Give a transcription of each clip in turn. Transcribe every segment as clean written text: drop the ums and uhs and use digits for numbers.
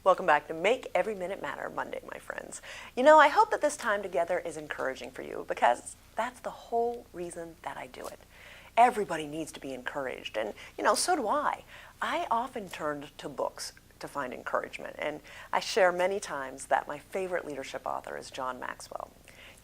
Welcome back to Make Every Minute Matter Monday, my friends. You know, I hope that this time together is encouraging for you because that's the whole reason that I do it. Everybody needs to be encouraged, and so do I. I often turn to books to find encouragement, and I share many times that my favorite leadership author is John Maxwell.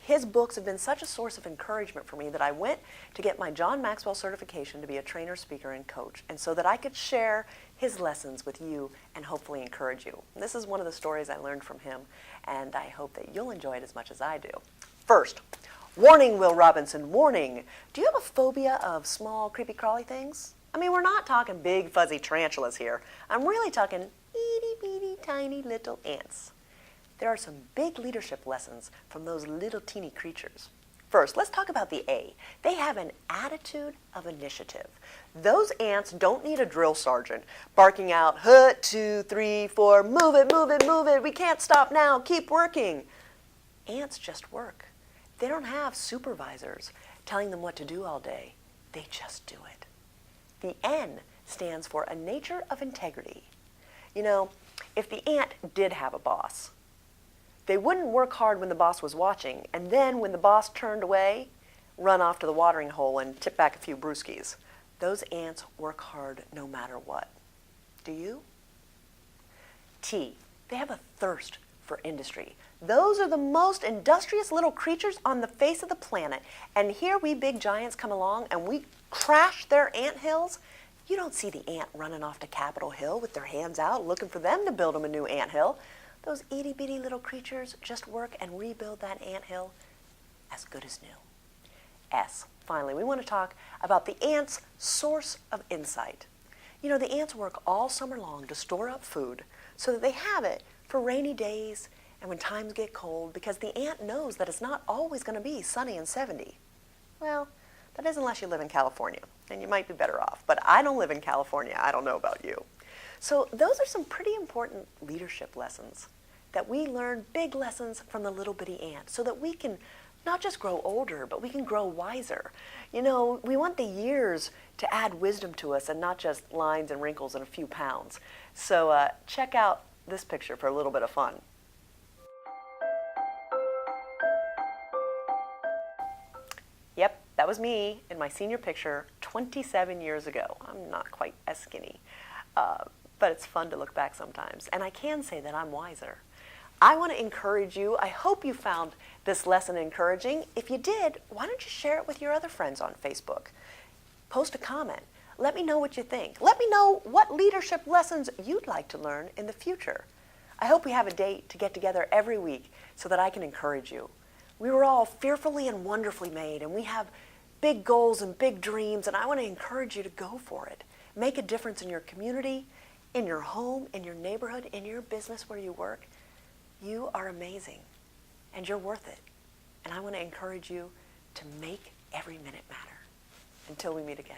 His books have been such a source of encouragement for me that I went to get my John Maxwell certification to be a trainer, speaker, and coach, and so that I could share his lessons with you and hopefully encourage you. This is one of the stories I learned from him, and I hope that you'll enjoy it as much as I do. First, warning, Will Robinson, warning. Do you have a phobia of small, creepy, crawly things? I mean, we're not talking big, fuzzy tarantulas here. I'm really talking itty-bitty, tiny little ants. There are some big leadership lessons from those little teeny creatures. First, let's talk about the A. They have an attitude of initiative. Those ants don't need a drill sergeant barking out, hut, 2, 3, 4, move it, move it, move it, we can't stop now, keep working. Ants just work. They don't have supervisors telling them what to do all day. They just do it. The N stands for a nature of integrity. You know, if the ant did have a boss, they wouldn't work hard when the boss was watching, and then when the boss turned away, run off to the watering hole and tip back a few brewskis. Those ants work hard no matter what. Do you? T, they have a thirst for industry. Those are the most industrious little creatures on the face of the planet, and here we big giants come along and we crash their ant hills. You don't see the ant running off to Capitol Hill with their hands out looking for them to build them a new ant hill. Those itty-bitty little creatures just work and rebuild that anthill as good as new. S, finally, we want to talk about the ants' source of insight. You know, the ants work all summer long to store up food so that they have it for rainy days and when times get cold, because the ant knows that it's not always going to be sunny and 70. Well, that is unless you live in California, and you might be better off. But I don't live in California. I don't know about you. So those are some pretty important leadership lessons that we learn, big lessons from the little bitty ant, so that we can not just grow older, but we can grow wiser. You know, we want the years to add wisdom to us and not just lines and wrinkles and a few pounds. So check out this picture for a little bit of fun. Yep, that was me in my senior picture 27 years ago. I'm not quite as skinny, but it's fun to look back sometimes. And I can say that I'm wiser. I want to encourage you. I hope you found this lesson encouraging. If you did, why don't you share it with your other friends on Facebook? Post a comment. Let me know what you think. Let me know what leadership lessons you'd like to learn in the future. I hope we have a date to get together every week so that I can encourage you. We were all fearfully and wonderfully made, and we have big goals and big dreams, and I want to encourage you to go for it. Make a difference in your community, in your home, in your neighborhood, in your business where you work. You are amazing, and you're worth it. And I want to encourage you to make every minute matter. Until we meet again.